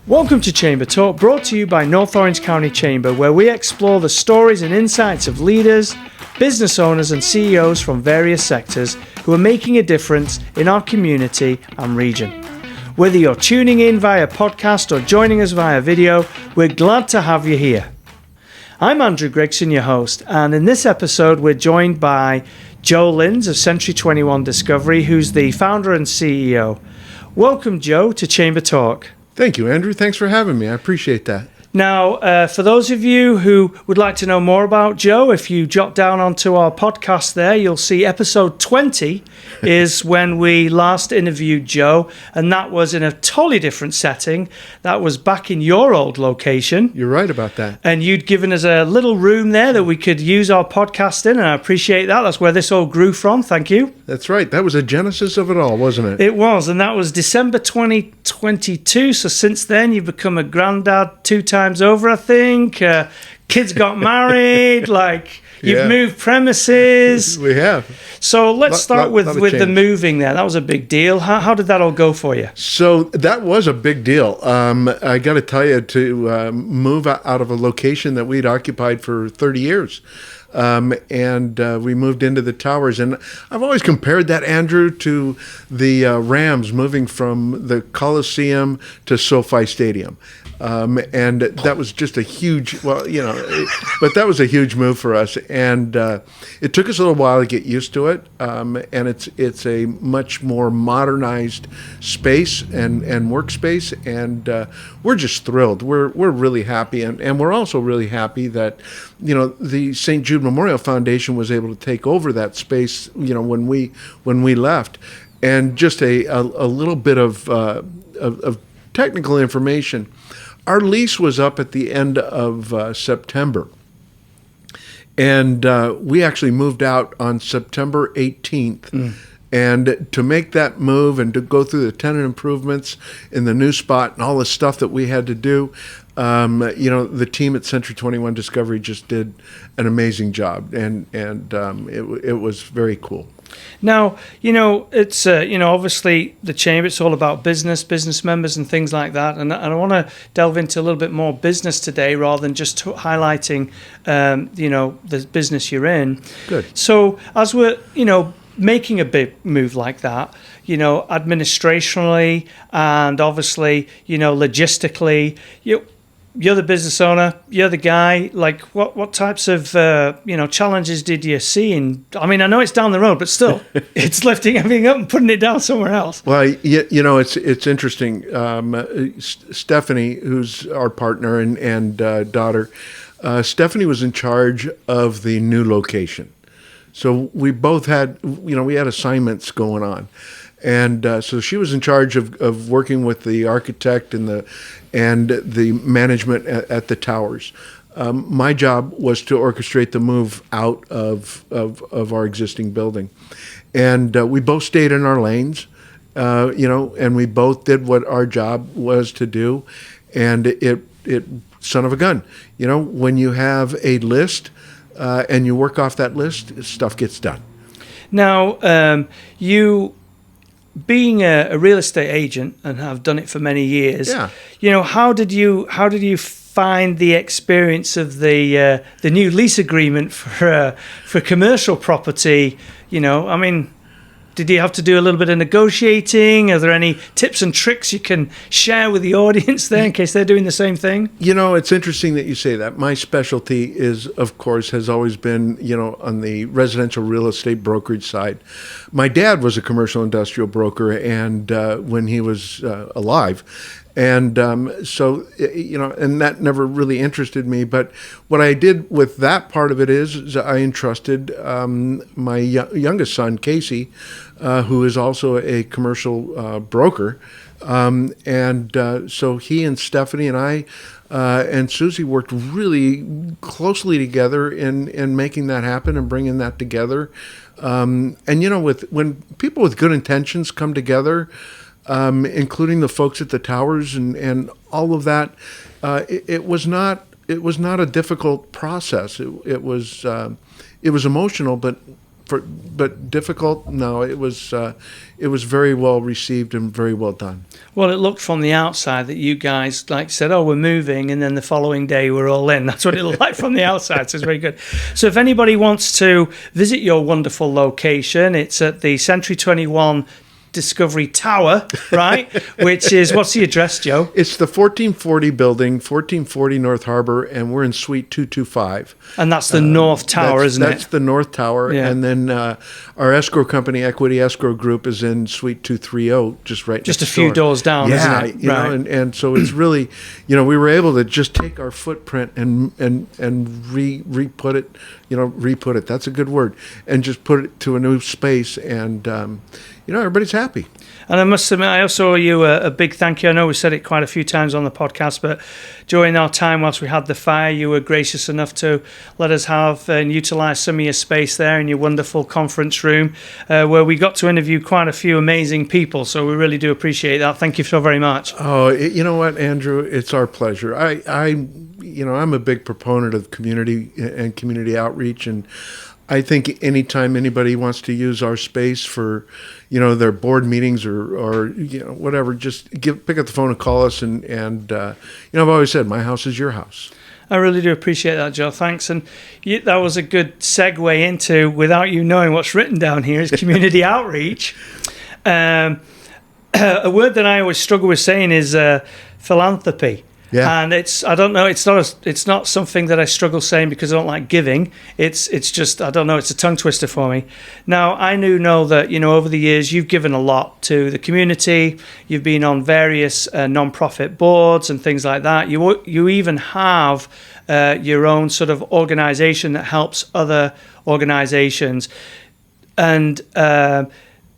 Welcome to Chamber Talk, brought to you by North Orange County Chamber, where we explore the stories and insights of leaders, business owners and CEOs from various sectors who are making a difference in our community and region. Whether you're tuning in via podcast or joining us via video, we're glad to have you here. I'm Andrew Gregson, your host, and in this episode we're joined by Joe Linz of Century 21 Discovery, who's the founder and CEO. Welcome, Joe, to Chamber Talk. Thank you, Andrew. Thanks for having me. I appreciate that. Now, for those of you who would like to know more about Joe, if you jot down onto our podcast there, you'll see episode 20 is when we last interviewed Joe, and that was in a totally different setting. That was back in your old location. You're right about that. And you'd given us a little room there that we could use our podcast in, and I appreciate that. That's where this all grew from. Thank you. That's right. That was a genesis of it all, wasn't it? It was, and that was December 2022. So since then, you've become a granddad 2 times over, I think. Kids got married, you've moved premises. We have. So let's start with the moving there. That was a big deal. How did that all go for you? So that was a big deal. I got to tell you, to move out of a location that we'd occupied for 30 years. And we moved into the towers. And I've always compared that, Andrew, to the Rams moving from the Coliseum to SoFi Stadium. And that was just a huge, but that was a huge move for us. And it took us a little while to get used to it. And it's a much more modernized space and workspace. And we're just thrilled. We're really happy. And we're also really happy that, the St. Jude Memorial Foundation was able to take over that space, when we left. And just a little bit of technical information. Our lease was up at the end of September, and we actually moved out on September 18th. And to make that move and to go through the tenant improvements in the new spot and all the stuff that we had to do, the team at Century 21 Discovery just did an amazing job, and it was very cool. Now, it's, obviously the Chamber, it's all about business members and things like that. And I want to delve into a little bit more business today rather than just highlighting, the business you're in. Good. So as we're, making a big move like that, administrationally and obviously, logistically, you're the business owner, you're the guy, what types of, challenges did you see? I know it's down the road, but still, it's lifting everything up and putting it down somewhere else. Well, it's interesting. Stephanie, who's our partner and daughter, Stephanie was in charge of the new location. So we both had, we had assignments going on. And so she was in charge of working with the architect and the management at the towers. My job was to orchestrate the move out of our existing building. And we both stayed in our lanes, and we both did what our job was to do. And it son of a gun. When you have a list and you work off that list, stuff gets done. Now, you being a real estate agent and have done it for many years, how did you find the experience of the new lease agreement for commercial property? Did you have to do a little bit of negotiating? Are there any tips and tricks you can share with the audience there in case they're doing the same thing? It's interesting that you say that. My specialty has always been, on the residential real estate brokerage side. My dad was a commercial industrial broker, and when he was alive. And so, and that never really interested me. But what I did with that part of it is I entrusted my youngest son, Casey, who is also a commercial broker. So he and Stephanie and I and Susie worked really closely together in making that happen and bringing that together. When people with good intentions come together, including the folks at the towers and all of that, it was not a difficult process. It was emotional, but but difficult. No, it was very well received and very well done. Well, it looked from the outside that you guys like said, "Oh, we're moving," and then the following day we're all in. That's what it looked like from the outside. So it's very good. So if anybody wants to visit your wonderful location, it's at the Century 21 Discovery Tower, right? Which is, what's the address, Joe? It's the 1440 building, 1440 North Harbor, and we're in Suite 225. And that's the North Tower, isn't it? That's the North Tower. Yeah. And then our escrow company, Equity Escrow Group, is in Suite 230, just right Just next a few door. doors down, isn't it? You know, and so it's really, we were able to just take our footprint and re-put it, re-put it. That's a good word. And just put it to a new space, and everybody's happy. And I must admit, I also owe you a big thank you. I know we said it quite a few times on the podcast, but during our time whilst we had the fire, you were gracious enough to let us have and utilise some of your space there in your wonderful conference room, where we got to interview quite a few amazing people. So we really do appreciate that. Thank you so very much. Oh, you know what, Andrew? It's our pleasure. I'm a big proponent of community and community outreach, and I think anytime anybody wants to use our space for, their board meetings or whatever, just pick up the phone and call us. And I've always said, my house is your house. I really do appreciate that, Joe. Thanks. And that was a good segue into, without you knowing what's written down here, is community outreach. A word that I always struggle with saying is philanthropy. Yeah. And I don't know, it's not something that I struggle saying because I don't like giving. It's just, I don't know, it's a tongue twister for me. Now, I know that, over the years, you've given a lot to the community. You've been on various non-profit boards and things like that. You even have your own sort of organization that helps other organizations. And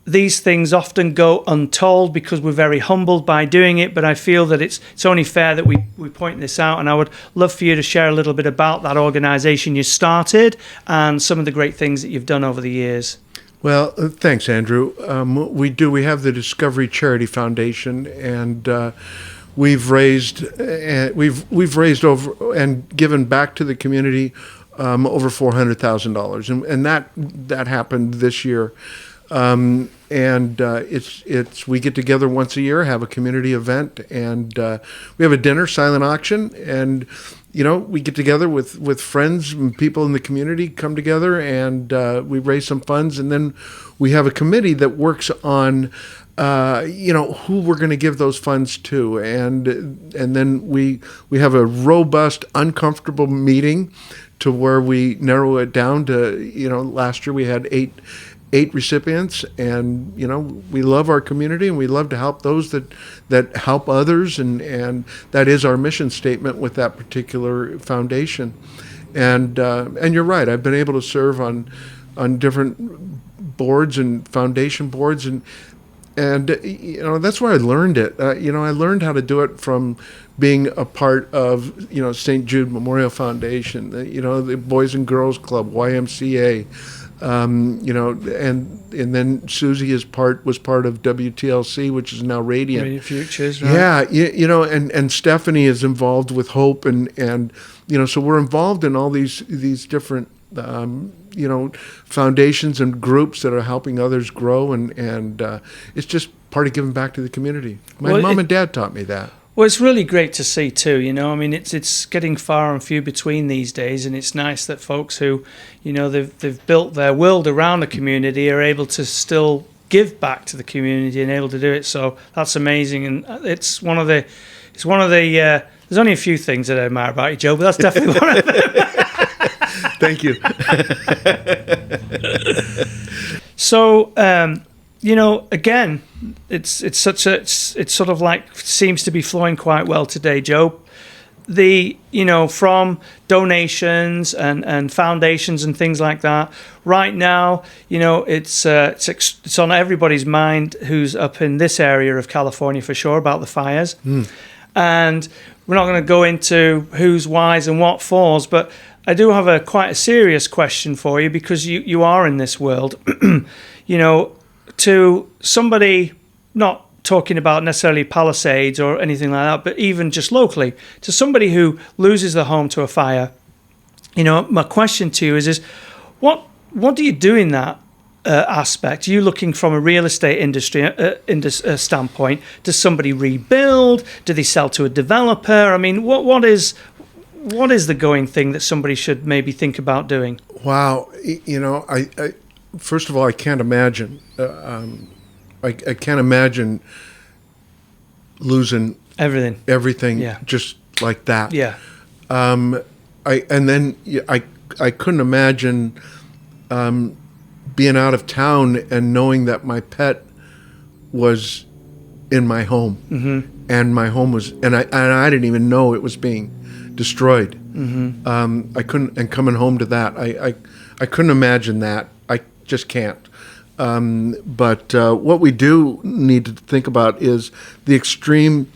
these things often go untold because we're very humbled by doing it, but I feel that it's only fair that we point this out, and I would love for you to share a little bit about that organisation you started and some of the great things that you've done over the years. Well, thanks, Andrew. We have the Discovery Charity Foundation, and we've raised over and given back to the community over $400,000, and that happened this year. We get together once a year, have a community event, and we have a dinner, silent auction, and we get together with friends and people in the community, come together, and we raise some funds, and then we have a committee that works on who we're going to give those funds to, and then we have a robust, uncomfortable meeting to where we narrow it down to last year we had eight recipients, and we love our community and we love to help those that help others, and that is our mission statement with that particular foundation. And you're right, I've been able to serve on different boards and foundation boards, and that's where I learned it. I learned how to do it from being a part of St. Jude Memorial Foundation, the Boys and Girls Club, YMCA. And then Susie was part of WTLC, which is now Radiant. Radiant Futures, right? Yeah, and Stephanie is involved with Hope, and so we're involved in all these different foundations and groups that are helping others grow, and it's just part of giving back to the community. My mom and dad taught me that. Well, it's really great to see too. I mean, it's getting far and few between these days, and it's nice that folks who, they've built their world around the community are able to still give back to the community and able to do it. So that's amazing, and it's one of the. There's only a few things that I admire about you, Joe, but that's definitely one of them. Thank you. So. Again, it's sort of like seems to be flowing quite well today, Joe. From donations and foundations and things like that. Right now, it's on everybody's mind who's up in this area of California for sure about the fires. And we're not going to go into who's, whys, and what fors, but I do have quite a serious question for you, because you are in this world. To somebody, not talking about necessarily Palisades or anything like that, but even just locally, to somebody who loses their home to a fire, my question to you is what what do you do in that aspect? Are you looking from a real estate industry standpoint? Does somebody rebuild? Do they sell to a developer? I mean, what is the going thing that somebody should maybe think about doing? Wow, I first of all, I can't imagine. I can't imagine losing everything, just like that. Yeah. I couldn't imagine being out of town and knowing that my pet was in my home, and my home was, and I didn't even know it was being destroyed. I couldn't, and coming home to that, I couldn't imagine that. I just can't. But what we do need to think about is the extreme,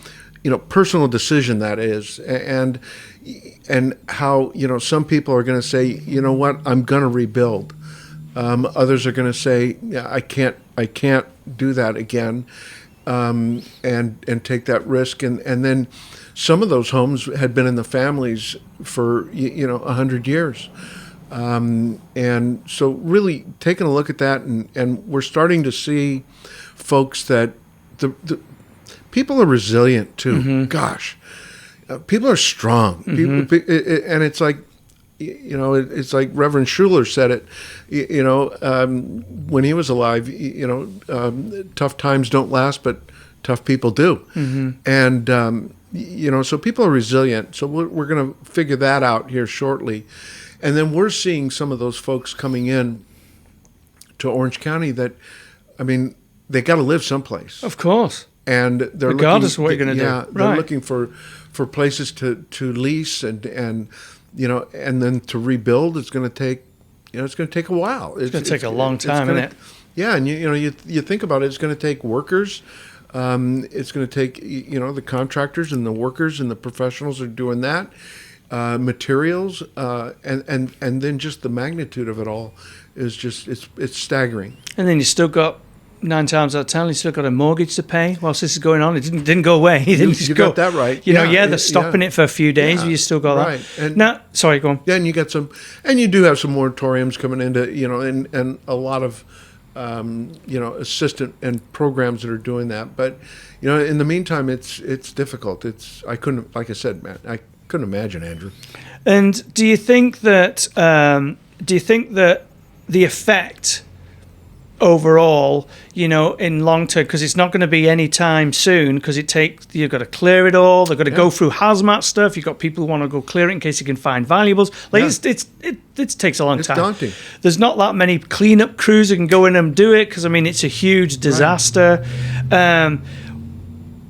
personal decision that is, and how, some people are going to say, you know what, I'm going to rebuild. Others are going to say, yeah, I can't do that again, and take that risk. And then some of those homes had been in the families for 100 years. And so really taking a look at that, and we're starting to see folks that the people are resilient too. Gosh, people are strong. And it's like, it's like Reverend Schuller said it, when he was alive, tough times don't last, but tough people do. And, so people are resilient. So we're going to figure that out here shortly. And then we're seeing some of those folks coming in to Orange County that, they got to live someplace. Of course. And they're regardless of what you're going to do. Yeah, they're looking for places to lease and and then to rebuild. It's going to take, it's going to take a while. It's going to take a long time, isn't it? Yeah, and you think about it. It's going to take workers. It's going to take the contractors and the workers and the professionals are doing that. Materials, and then just the magnitude of it all is just it's staggering. And then you still got 9 times out of 10, you still got a mortgage to pay whilst this is going on. It didn't go away. You got that right. They're stopping it for a few days, but you still got that. Right. And now, sorry, go on. Yeah, and you got some, and you do have some moratoriums coming into, and a lot of, assistant and programs that are doing that. But, in the meantime, it's difficult. I couldn't, like I said, man, I couldn't imagine, Andrew. And do you think that the effect overall, in long term, because it's not going to be any time soon, because you've got to clear it all, they've got to go through hazmat stuff, you've got people who want to go clear it in case you can find valuables. It takes a long time. It's daunting. There's not that many cleanup crews who can go in and do it, because it's a huge disaster. Right.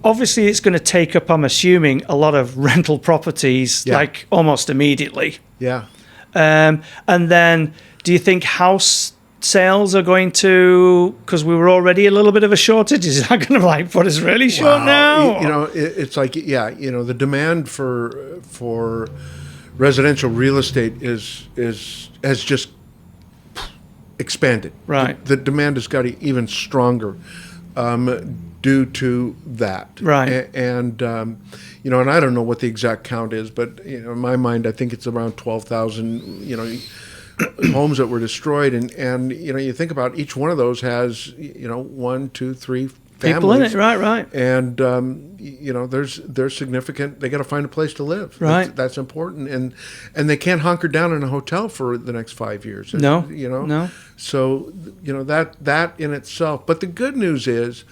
Obviously, it's going to take up, I'm assuming, a lot of rental properties, like almost immediately. Yeah. And then, do you think house sales are going to, because we were already a little bit of a shortage, is that going to put us really short now? It's like, the demand for residential real estate has just expanded. Right. The demand has got even stronger. Due to that. Right. And and I don't know what the exact count is, but in my mind, I think it's around 12,000, homes that were destroyed. And you think about each one of those has, 1, 2, 3 families. People in it, right. And, they're significant. They got to find a place to live. Right. That's important. And they can't hunker down in a hotel for the next 5 years. No. No. So, that in itself. But the good news is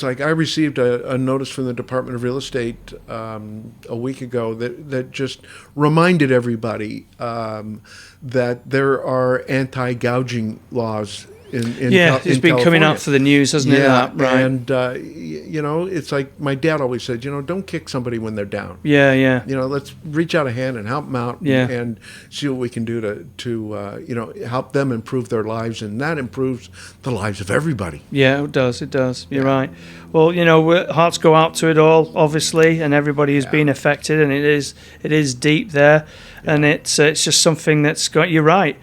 like I received a notice from the Department of Real Estate a week ago that just reminded everybody that there are anti-gouging laws in it's been coming out for the news, hasn't it? Right. And it's like my dad always said, don't kick somebody when they're down. Yeah. Let's reach out a hand and help them out. Yeah. And see what we can do to help them improve their lives, and that improves the lives of everybody. Yeah, it does. You're right. Well, hearts go out to it all, obviously, and everybody who's been affected, and it is deep there, and it's just something that's got. You're right.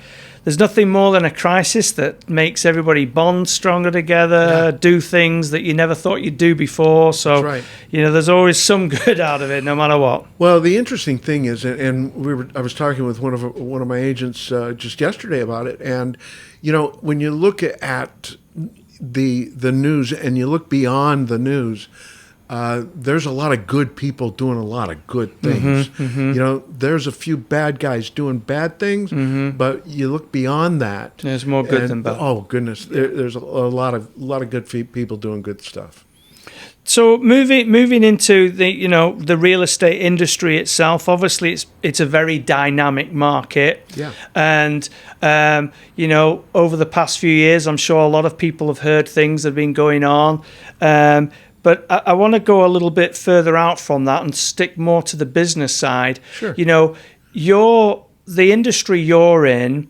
there's nothing more than a crisis that makes everybody bond stronger together, do things that you never thought you'd do before. So, That's right. there's always some good out of it, no matter what. Well, the interesting thing is, and I was talking with one of my agents just yesterday about it, and when you look at the news and you look beyond the news, there's a lot of good people doing a lot of good things. There's a few bad guys doing bad things, but you look beyond that. There's more good than bad. Oh goodness, there's a lot of good people doing good stuff. So moving into the real estate industry itself, obviously it's a very dynamic market. Yeah. And over the past few years, I'm sure a lot of people have heard things that have been going on. But I want to go a little bit further out from that and stick more to the business side. Sure. The industry you're in,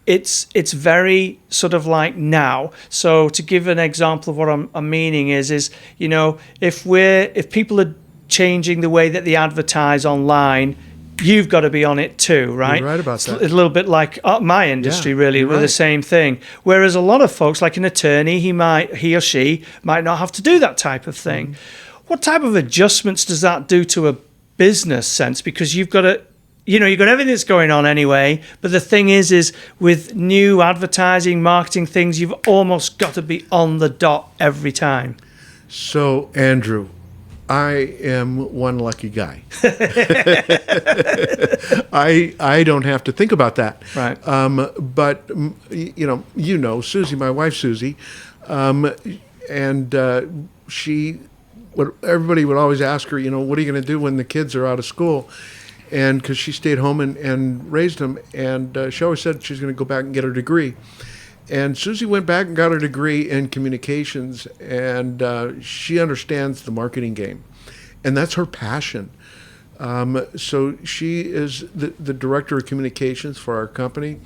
it's very sort of like now. So to give an example of what I'm meaning is if people are changing the way that they advertise online, you've got to be on it too, right? You're right about that. It's a little bit like my industry, really, with right. the same thing. Whereas a lot of folks, like an attorney, he or she might not have to do that type of thing. What type of adjustments does that do to a business sense? Because you've got you've got everything that's going on anyway. But the thing is with new advertising, marketing things, you've almost got to be on the dot every time. So, Andrew, I am one lucky guy. I don't have to think about that. Right. But Susie, my wife Susie, and everybody would always ask her, what are you going to do when the kids are out of school? And because she stayed home and raised them, and she always said she's going to go back and get her degree. And Susie went back and got her degree in communications, and she understands the marketing game, and that's her passion. So she is the director of communications for our company,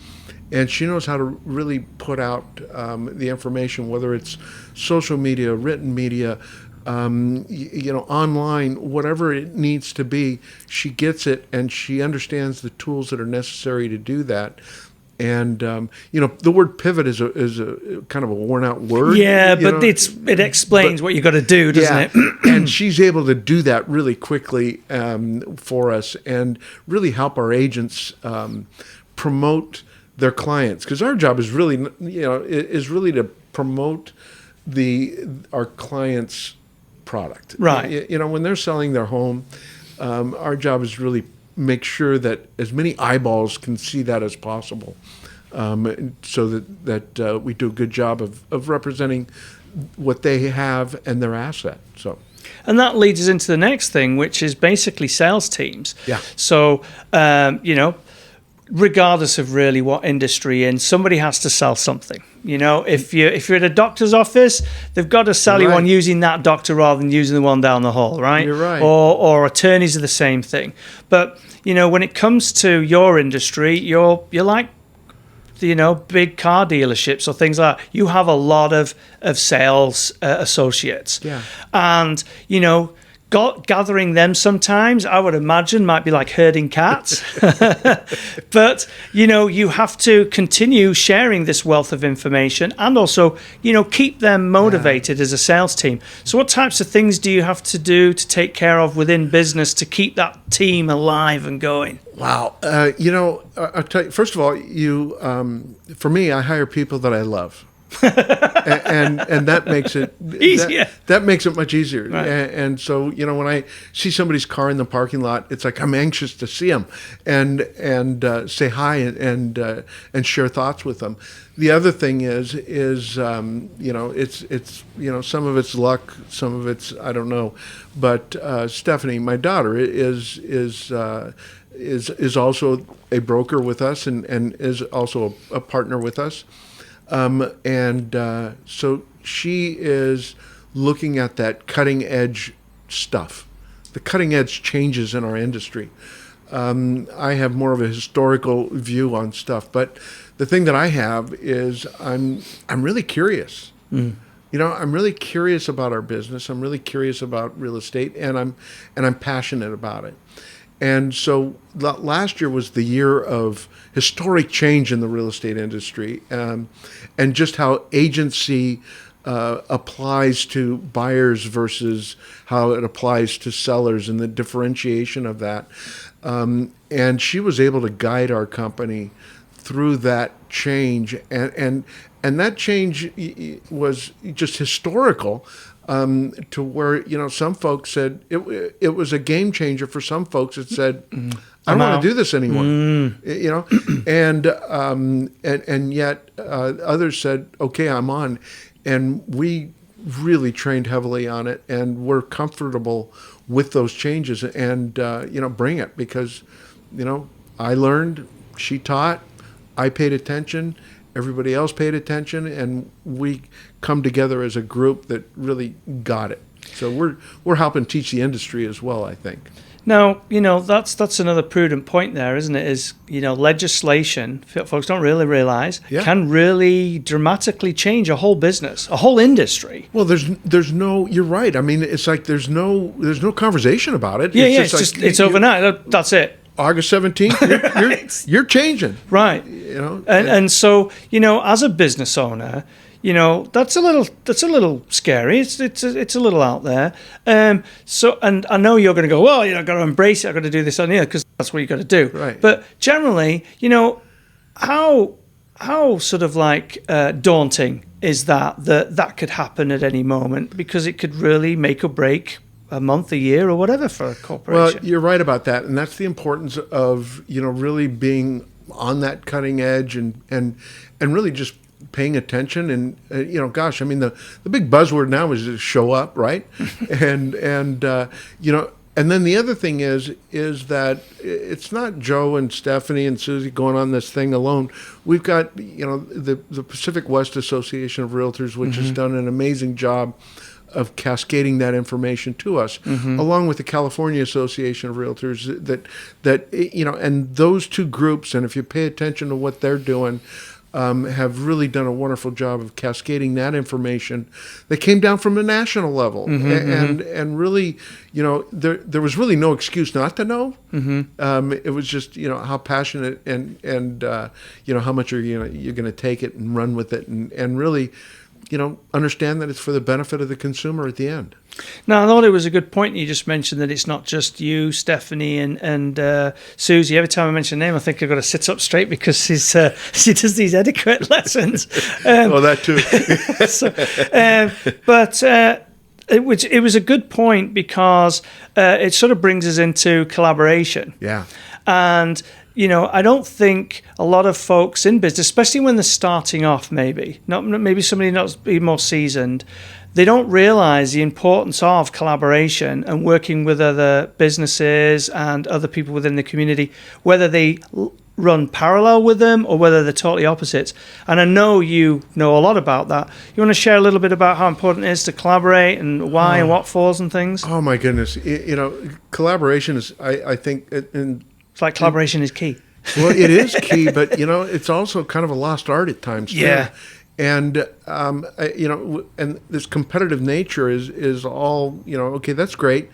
and she knows how to really put out the information, whether it's social media, written media, online, whatever it needs to be. She gets it, and she understands the tools that are necessary to do that. And the word pivot is a kind of a worn out word. Yeah, but it explains what you got to do, doesn't it? And she's able to do that really quickly for us, and really help our agents promote their clients, because our job is really to promote our clients' product. Right. When they're selling their home, our job is really make sure that as many eyeballs can see that as possible, so that we do a good job of representing what they have and their asset. So, and that leads us into the next thing, which is basically sales teams. Yeah. So, regardless of really what industry you're in, somebody has to sell something. If you're at a doctor's office, they've got to sell you on using that doctor rather than using the one down the hall, right? You're right. Or attorneys are the same thing. But when it comes to your industry, you're like big car dealerships or things like that. You have a lot of sales associates. Yeah. And gathering them sometimes, I would imagine, might be like herding cats. But, you have to continue sharing this wealth of information and also, keep them motivated as a sales team. So what types of things do you have to do to take care of within business to keep that team alive and going? Wow. I'll tell you, first of all, for me, I hire people that I love. and that makes it easier. That makes it much easier. Right. And so when I see somebody's car in the parking lot, it's like I'm anxious to see them and say hi and share thoughts with them. The other thing is it's some of it's luck, some of it's I don't know, but Stephanie, my daughter, is also a broker with us and is also a partner with us. So she is looking at that cutting edge stuff, the cutting edge changes in our industry. I have more of a historical view on stuff, but the thing that I have is I'm really curious. I'm really curious about our business. I'm really curious about real estate, and I'm passionate about it. And so last year was the year of historic change in the real estate industry, and just how agency applies to buyers versus how it applies to sellers, and the differentiation of that. And she was able to guide our company through that change, and that change was just historical. To where, some folks said it was a game changer for some folks that said, I don't want to do this anymore, and yet others said, okay, I'm on. And we really trained heavily on it, and we're comfortable with those changes, and, bring it, because, I learned, she taught, I paid attention, everybody else paid attention, and we come together as a group that really got it. So we're helping teach the industry as well, I think. Now, that's another prudent point there, isn't it? Is, legislation, folks don't really realize, can really dramatically change a whole business, a whole industry. Well, there's no, you're right. I mean, it's like there's no conversation about it. It's overnight. That's it. August 17th, you're changing. Right. And so, as a business owner, that's a little scary. It's a little out there. So, and I know you're going to go, well, I've got to embrace it. I've got to do this on here because that's what you got to do. Right. But generally, how sort of like daunting is that could happen at any moment, because it could really make or break a month, a year, or whatever for a corporation. Well, you're right about that, and that's the importance of really being on that cutting edge and really just paying attention. And gosh, I mean, the big buzzword now is to show up, right? and then the other thing is that it's not Joe and Stephanie and Susie going on this thing alone. We've got the Pacific West Association of Realtors, which has done an amazing job of cascading that information to us, along with the California Association of Realtors, that and those two groups, and if you pay attention to what they're doing, have really done a wonderful job of cascading that information that came down from the national level, and really, there was really no excuse not to know. It was just how passionate and how much you're gonna take it and run with it, and really, understand that it's for the benefit of the consumer at the end. Now, I thought it was a good point you just mentioned, that it's not just you, Stephanie, and Susie. Every time I mention a name, I think I've got to sit up straight, because she does these etiquette lessons. That too. But it was a good point, because it sort of brings us into collaboration. Yeah. And I don't think a lot of folks in business, especially when they're starting off, maybe somebody not be more seasoned, they don't realize the importance of collaboration and working with other businesses and other people within the community, whether they run parallel with them or whether they're totally opposites. And I know you know a lot about that. You want to share a little bit about how important it is to collaborate, and why and what for and things? Oh my goodness. Collaboration is, I think, it's like collaboration is key. Well, it is key, but it's also kind of a lost art at times too. Yeah. And and this competitive nature is all okay. That's great,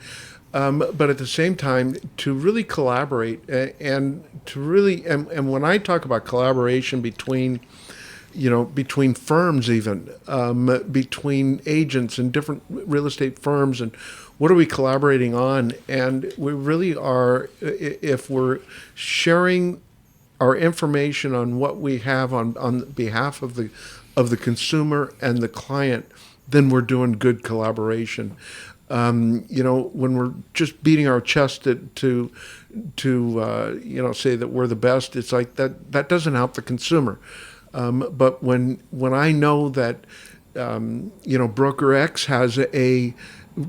but at the same time, to really collaborate and to really and when I talk about collaboration between firms, even between agents and different real estate firms, and what are we collaborating on? And we really are, if we're sharing our information on what we have on behalf of the consumer and the client, then we're doing good collaboration. When we're just beating our chest to say that we're the best, it's like that doesn't help the consumer. But when I know that broker X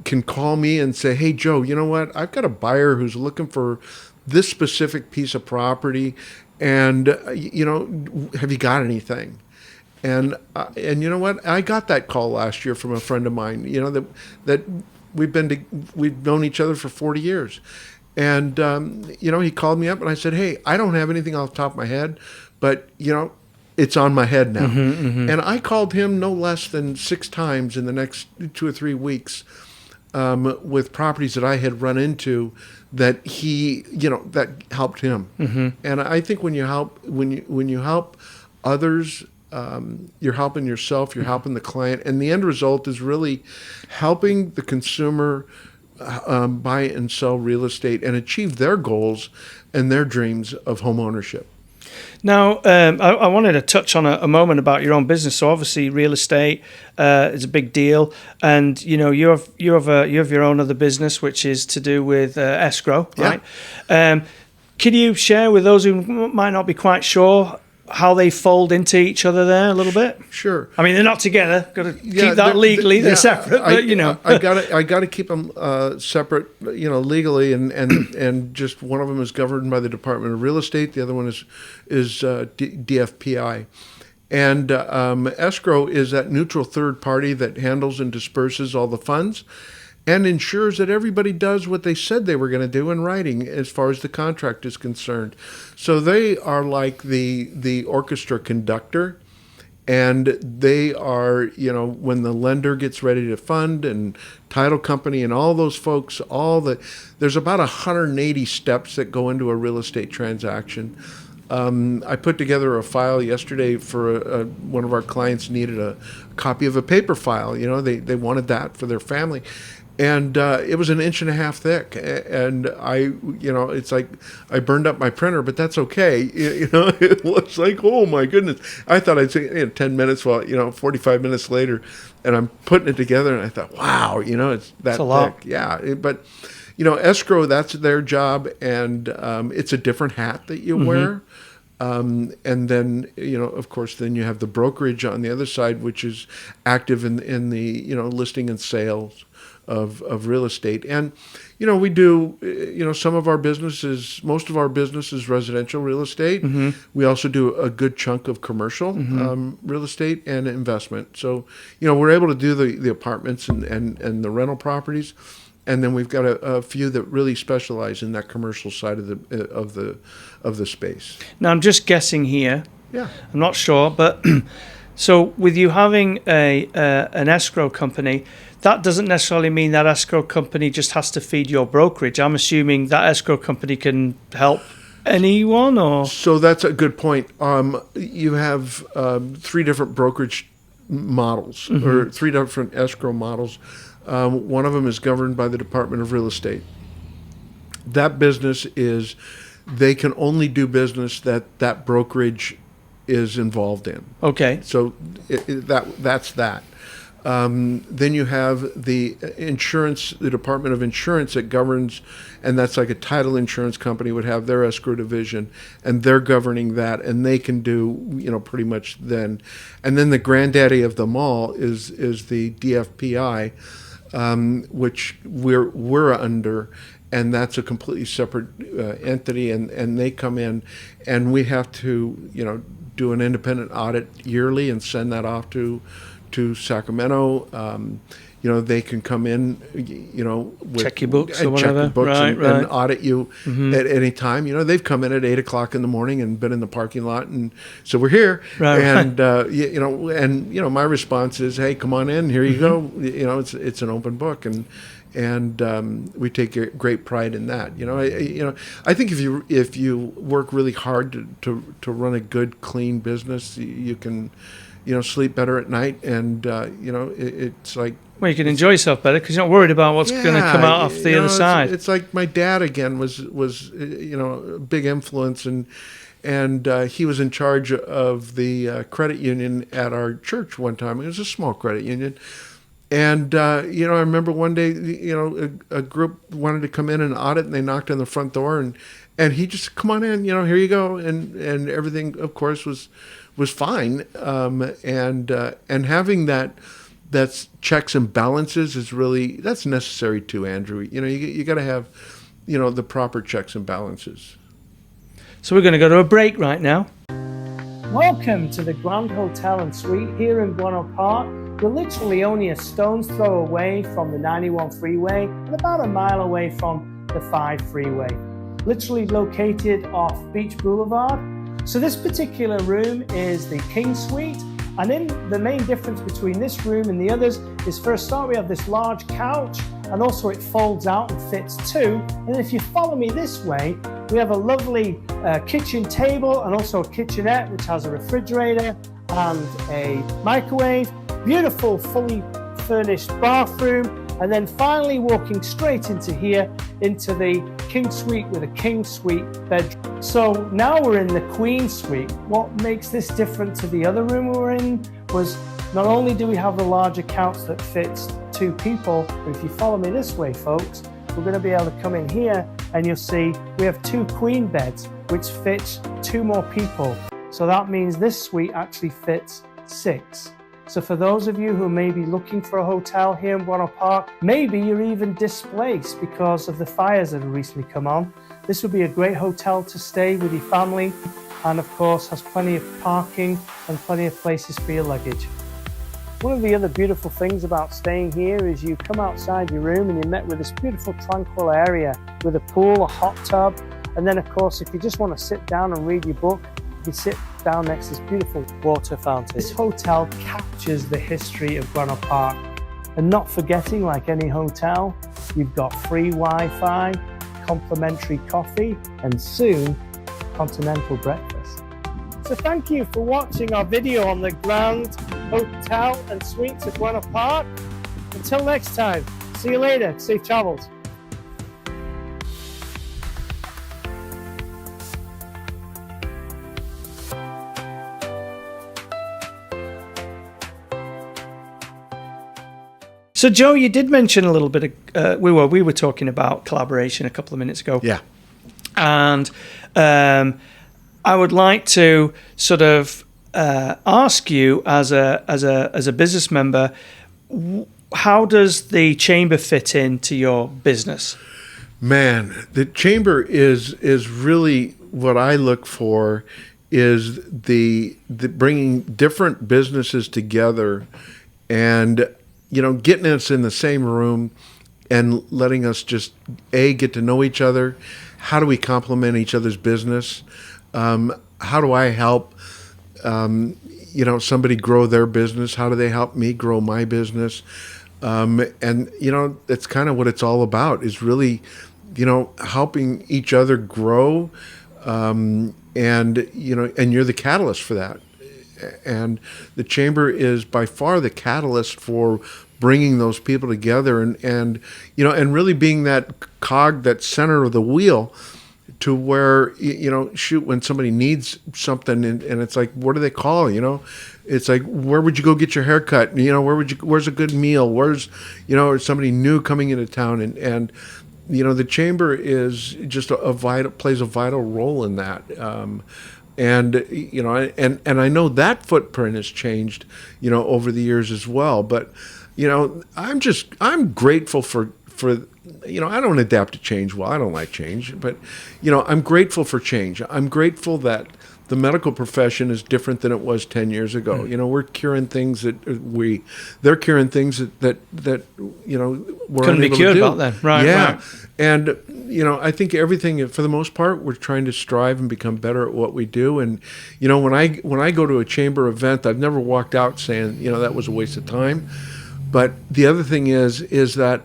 can call me and say, hey Joe, you know what? I've got a buyer who's looking for this specific piece of property, and have you got anything? And you know what? I got that call last year from a friend of mine. That we've known each other for 40 years, and he called me up and I said, hey, I don't have anything off the top of my head, but it's on my head now. And I called him no less than 6 times in the next 2 or 3 weeks with properties that I had run into that that helped him. And I think when you help others, you're helping yourself, you're helping the client, and the end result is really helping the consumer buy and sell real estate and achieve their goals and their dreams of home ownership. Now, I wanted to touch on a moment about your own business. So obviously, real estate is a big deal, and you have your own other business, which is to do with escrow, right? Yeah. Can you share with those who might not be quite sure how they fold into each other there a little bit? Sure. I mean, they're not together. Got to keep that legally. They're separate, but I got to keep them separate, legally, and just one of them is governed by the Department of Real Estate. The other one is DFPI. And escrow is that neutral third party that handles and disperses all the funds and ensures that everybody does what they said they were going to do in writing as far as the contract is concerned. So they are like the orchestra conductor, and they are, when the lender gets ready to fund and title company and all those folks, there's about 180 steps that go into a real estate transaction. I put together a file yesterday for one of our clients needed a copy of a paper file. They wanted that for their family. And it was 1.5 inches thick, and it's like I burned up my printer, but that's okay. It was like, oh my goodness! I thought I'd say 10 minutes, 45 minutes later, and I'm putting it together, and I thought, wow, it's that thick. Lot. Yeah, but escrow, that's their job, and it's a different hat that you wear. And then, of course, then you have the brokerage on the other side, which is active in the listing and sales of real estate. And we do some of our businesses, most of our business is residential real estate. We also do a good chunk of commercial real estate and investment. So we're able to do the apartments and the rental properties, and then we've got a few that really specialize in that commercial side of the space. Now I'm just guessing here. Yeah, I'm not sure, but so with you having an escrow company, that doesn't necessarily mean that escrow company just has to feed your brokerage. I'm assuming that escrow company can help anyone, or? So that's a good point. You have 3 different brokerage models, or 3 different escrow models. One of them is governed by the Department of Real Estate. That business is, they can only do business that brokerage is involved in. Okay. So that's that. Then you have the insurance, the Department of Insurance that governs, and that's like a title insurance company would have their escrow division, and they're governing that, and they can do, pretty much then. And then the granddaddy of them all is the DFPI, which we're under, and that's a completely separate entity, and they come in, and we have to, do an independent audit yearly and send that off to Sacramento. They can come in, check your books or check whatever, your books right. and audit you at any time. They've come in at 8:00 in the morning and been in the parking lot, and so we're here. Right. And my response is, hey, come on in. Here you go. It's an open book, and we take great pride in that. I think if you work really hard to run a good, clean business, you can, sleep better at night, and it's like, well, you can enjoy yourself better because you're not worried about what's going to come out off the other side. It's like my dad again was a big influence, and he was in charge of the credit union at our church one time. It was a small credit union. And, I remember one day, a group wanted to come in and audit, and they knocked on the front door, and he just, come on in, here you go. And everything, of course, was fine. And having that's checks and balances is really, that's necessary too, Andrew. You got to have, the proper checks and balances. So we're going to go to a break right now. Welcome to the Grand Hotel and Suite here in Buono Park. We're literally only a stone's throw away from the 91 freeway and about a mile away from the 5 freeway. Literally located off Beach Boulevard. So this particular room is the King Suite, And in the main difference between this room and the others is, for a start, we have this large couch, and also it folds out and fits two. And if you follow me this way, we have a lovely kitchen table and also a kitchenette, which has a refrigerator and a microwave, beautiful fully furnished bathroom, and then finally walking straight into here, into the king suite with a king suite bedroom. So now we're in the queen suite. What makes this different to the other room we were in was not only do we have the larger couch that fits two people, but if you follow me this way, folks, we're going to be able to come in here and you'll see we have two queen beds, which fits two more people. So that means this suite actually fits six. So for those of you who may be looking for a hotel here in Buono Park, maybe you're even displaced because of the fires that have recently come on, this would be a great hotel to stay with your family, and of course has plenty of parking and plenty of places for your luggage. One of the other beautiful things about staying here is you come outside your room and you're met with this beautiful tranquil area with a pool, a hot tub, and then of course if you just want to sit down and read your book, you sit down next to this beautiful water fountain. This hotel captures the history of Buono Park, and not forgetting, like any hotel, you've got free Wi-Fi, complimentary coffee, and soon continental breakfast. So thank you for watching our video on the Grand Hotel and Suites of Buono Park. Until next time, see you later. Safe travels. So, Joe, you did mention a little bit of, we were talking about collaboration a couple of minutes ago. Yeah. And I would like to sort of ask you as a business member, how does the chamber fit into your business? Man, the chamber is really what I look for, is the bringing different businesses together and getting us in the same room and letting us just get to know each other. How do we complement each other's business? How do I help somebody grow their business? How do they help me grow my business? And that's kind of what it's all about, is really helping each other grow, and you're the catalyst for that. And the chamber is by far the catalyst for bringing those people together and really being that cog, that center of the wheel, to where, when somebody needs something and it's like, what do they call, it's like, where would you go get your hair cut? Where's a good meal? Where's, or somebody new coming into town, and the chamber is just plays a vital role in that. And I know that footprint has changed, over the years as well. But, I'm grateful for I don't adapt to change well. I don't like change, but, I'm grateful for change. I'm grateful that the medical profession is different than it was 10 years ago. We're curing things they're curing things that we're couldn't be cured about then. Right. Yeah. Right. And, I think everything, for the most part, we're trying to strive and become better at what we do. And, when I go to a chamber event, I've never walked out saying, that was a waste of time. But the other thing is that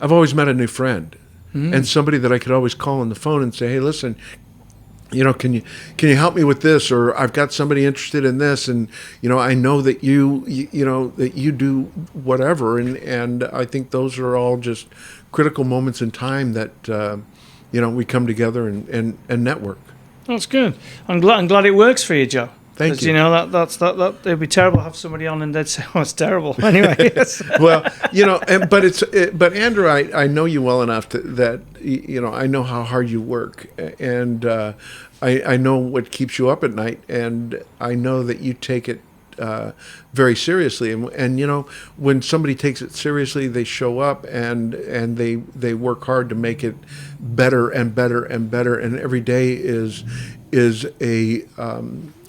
I've always met a new friend, and somebody that I could always call on the phone and say, hey, listen, can you help me with this? Or I've got somebody interested in this, and I know that that you do whatever, and I think those are all just critical moments in time that we come together and network. That's good. I'm glad it works for you, Joe. Thank you. That it'd be terrible to have somebody on and they'd say, "Oh, it's terrible." Anyway. Well, but Andrew, I know you well enough that I know how hard you work, and I know what keeps you up at night, and I know that you take it very seriously. And when somebody takes it seriously, they show up and they work hard to make it better and better and better. And every day is a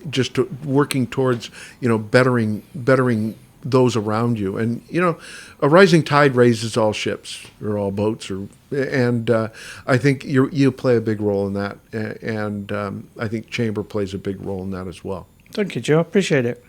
just working towards bettering those around you. And a rising tide raises all ships or all boats, and I think you play a big role in that, and I think Chamber plays a big role in that as well. Thank you, Joe. Appreciate it.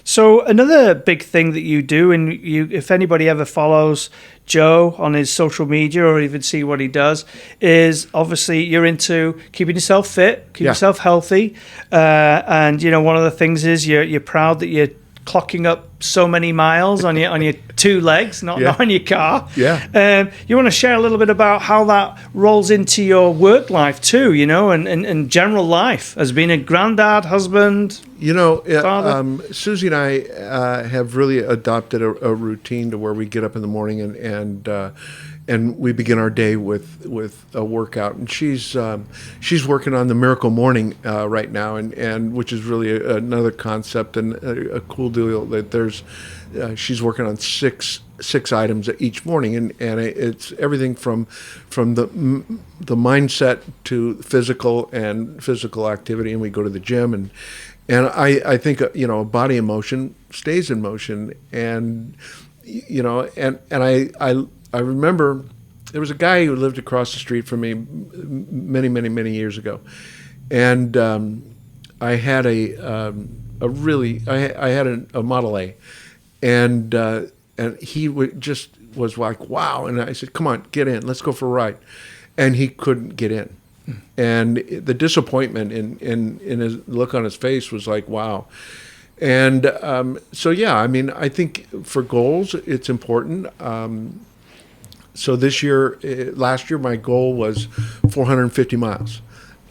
So another big thing that you do, and if anybody ever follows Joe on his social media or even see what he does, is obviously you're into keeping yourself fit, keeping yourself healthy, and one of the things is you're proud that you're clocking up so many miles on your two legs, not on your car. Yeah. You want to share a little bit about how that rolls into your work life too, and general life as being a granddad, husband, father. Susie and I have really adopted a routine to where we get up in the morning and we begin our day with a workout. And she's working on the Miracle Morning right now, and which is really another concept and a cool deal that she's working on six items each morning, and it's everything from the mindset to physical activity, and we go to the gym, and I think a body in motion stays in motion, and I remember there was a guy who lived across the street from me many years ago, and I had a Model A, and he was like, wow, and I said, come on, get in, let's go for a ride, and he couldn't get in, and the disappointment in his look on his face was like, wow. And I think for goals it's important. So last year, my goal was 450 miles.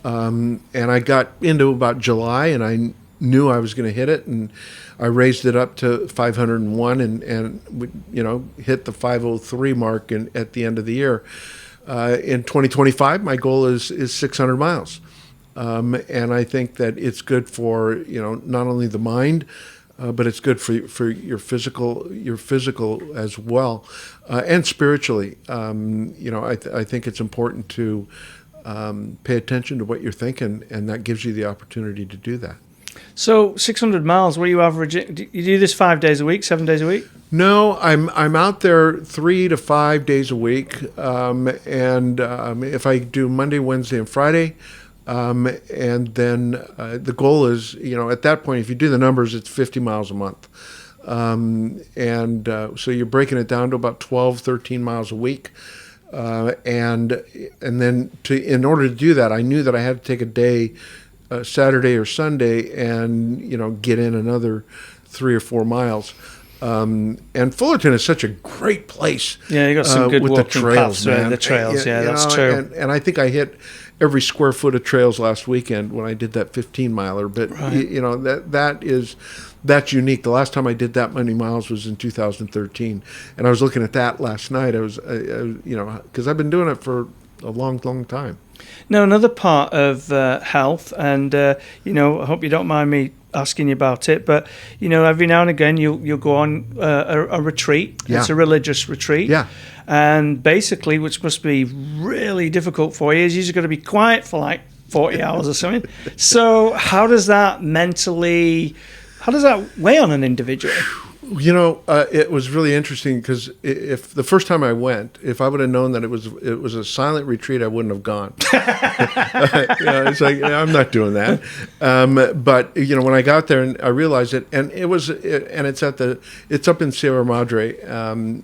And I got into about July, and I knew I was going to hit it, and I raised it up to 501 and hit the 503 mark at the end of the year. In 2025, my goal is 600 miles. And I think that it's good for, not only the mind, but it's good for your physical as well, and spiritually. I think it's important to pay attention to what you're thinking, and that gives you the opportunity to do that. So 600 miles, what are you averaging? Do you do this 5 days a week, 7 days a week? No, I'm out there 3 to 5 days a week, and if I do Monday, Wednesday, and Friday. And then the goal is, at that point, if you do the numbers, it's 50 miles a month. So you're breaking it down to about 12, 13 miles a week. And then in order to do that, I knew that I had to take a day, Saturday or Sunday, and, get in another 3 or 4 miles. And Fullerton is such a great place. Yeah, you got some good with walking the trails, paths, man. The trails, that's true. And I think I hit every square foot of trails last weekend when I did that 15 miler. But right. That's unique. The last time I did that many miles was in 2013, and I was looking at that last night. I was because I've been doing it for a long time. Now, another part of health, and I hope you don't mind me asking you about it, but every now and again you'll go on a retreat. Yeah. It's a religious retreat. Yeah. And basically, which must be really difficult for you, is you're going to be quiet for like 40 hours or something. So how does that weigh on an individual? It was really interesting because if the first time I went, if I would have known that it was a silent retreat, I wouldn't have gone. It's like, I'm not doing that. But when I got there and I realized it, and it's up in Sierra Madre, and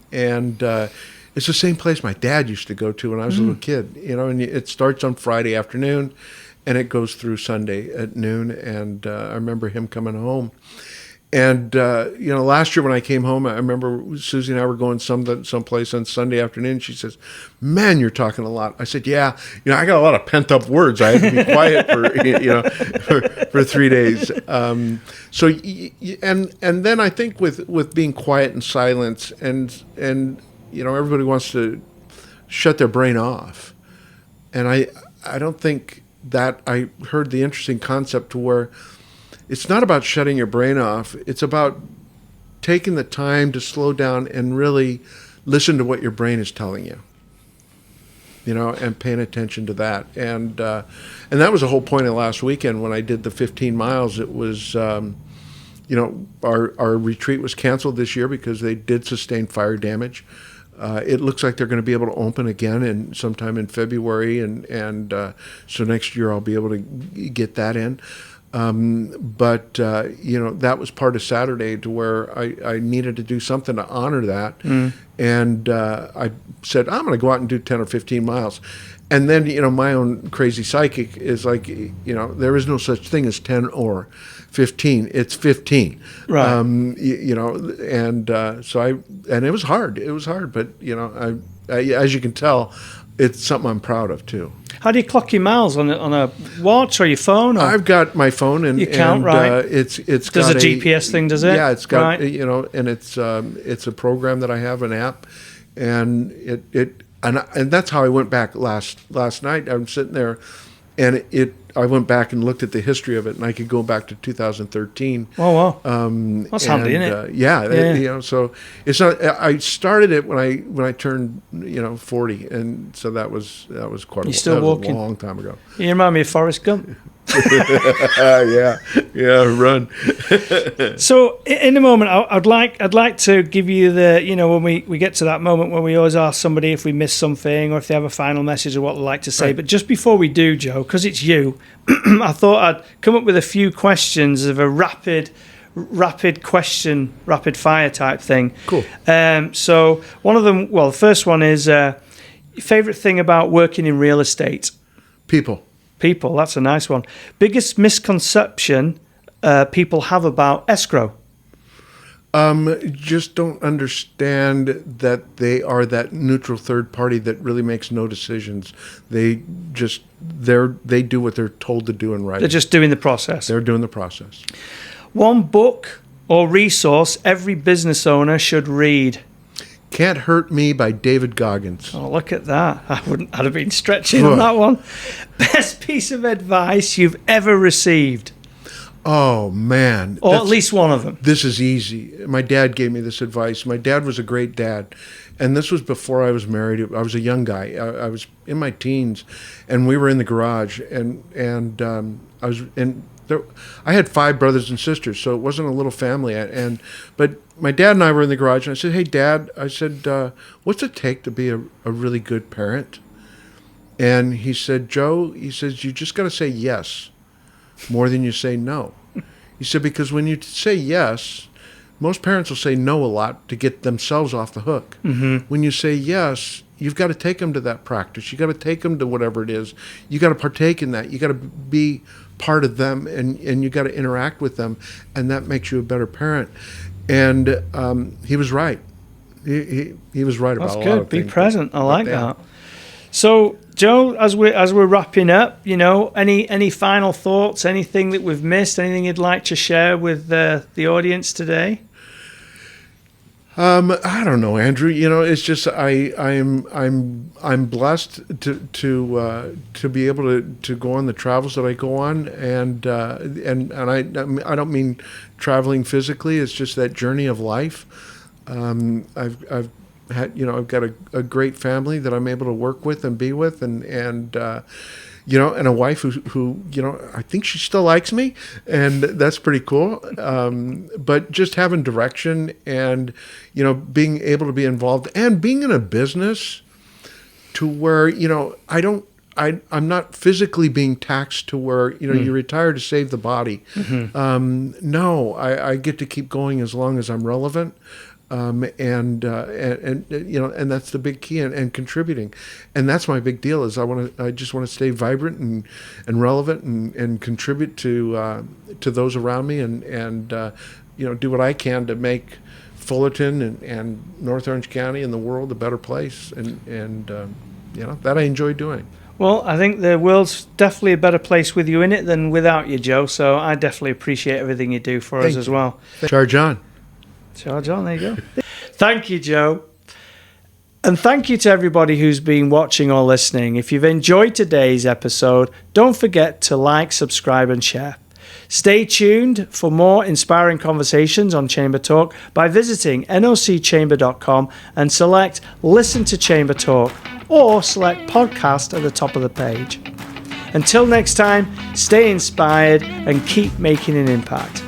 it's the same place my dad used to go to when I was a little kid. And it starts on Friday afternoon, and it goes through Sunday at noon. And I remember him coming home. And, last year when I came home, I remember Susie and I were going someplace on Sunday afternoon. She says, man, you're talking a lot. I said, yeah, I got a lot of pent up words. I had to be quiet for 3 days. And then I think with being quiet and silence and everybody wants to shut their brain off. And I don't think that I heard the interesting concept to where it's not about shutting your brain off. It's about taking the time to slow down and really listen to what your brain is telling you, and paying attention to that. And that was the whole point of last weekend when I did the 15 miles. It was, our retreat was canceled this year because they did sustain fire damage. It looks like they're going to be able to open again sometime in February, and so next year I'll be able to get that in. But that was part of Saturday, to where I needed to do something to honor that. And I said, I'm going to go out and do 10 or 15 miles. And then, my own crazy psychic is like, there is no such thing as 10 or 15. It's 15. Right. And it was hard. It was hard. But, I as you can tell, it's something I'm proud of, too. How do you clock your miles on a watch or your phone? Or? I've got my phone, and you count, right? It's does got a GPS thing? Does it? Yeah, it's got right. And it's a program that I have, an app, and and that's how I went back last night. I'm sitting there, and I went back and looked at the history of it, and I could go back to 2013. Oh wow, that's handy, isn't it? Yeah. So it's not. I started it when I turned 40, and so that was quite. You're still walking? A long time ago. You remind me of Forrest Gump. Run. So in a moment, I'd like to give you the, when we get to that moment when we always ask somebody if we missed something or if they have a final message or what they'd like to say. Right. But just before we do, Joe, because it's you, I thought I'd come up with a few questions of a rapid fire type thing. Cool. So one of them, the first one is favorite thing about working in real estate. People, that's a nice one. Biggest misconception people have about escrow? Just don't understand that they are that neutral third party that really makes no decisions. They do what they're told to do and right. They're just doing the process. They're doing the process. One book or resource every business owner should read. Can't Hurt Me by David Goggins. Oh, look at that. I'd have been stretching on that one. Best piece of advice you've ever received? Oh, man. Or at least one of them. This is easy. My dad gave me this advice. My dad was a great dad. And this was before I was married. I was a young guy. I was in my teens. And we were in the garage. And I was in... I had 5 brothers and sisters, so it wasn't a little family. But my dad and I were in the garage, and I said, "Hey, Dad," I said, "what's it take to be a really good parent?" And he said, "Joe," he says, "you just got to say yes more than you say no." He said, because when you say yes, most parents will say no a lot to get themselves off the hook. Mm-hmm. When you say yes, you've got to take them to that practice. You got to take them to whatever it is. You got to partake in that. You got to be part of them, and you got to interact with them, and that makes you a better parent. And he was right. He was right about a lot of things. That's good. Be present. I like that. So, Joe, as we're wrapping up, any final thoughts? Anything that we've missed? Anything you'd like to share with the audience today? I don't know, Andrew. It's just I'm blessed to be able to go on the travels that I go on, and I don't mean traveling physically. It's just that journey of life. I've got a great family that I'm able to work with and be with, and a wife who I think she still likes me, and that's pretty cool. But just having direction and, being able to be involved and being in a business to where, I'm not physically being taxed to where, you retire to save the body. Mm-hmm. No, I get to keep going as long as I'm relevant. And that's the big key, and contributing, and that's my big deal. Is I just want to stay vibrant and relevant and contribute to those around me, and do what I can to make Fullerton and North Orange County and the world a better place, and that I enjoy doing. Well, I think the world's definitely a better place with you in it than without you, Joe. So I definitely appreciate everything you do for us as well. Charge on. Charge on, there you go. Thank you, Joe. And thank you to everybody who's been watching or listening. If you've enjoyed today's episode, don't forget to like, subscribe, and share. Stay tuned for more inspiring conversations on Chamber Talk by visiting nocchamber.com and select Listen to Chamber Talk or select Podcast at the top of the page. Until next time, stay inspired and keep making an impact.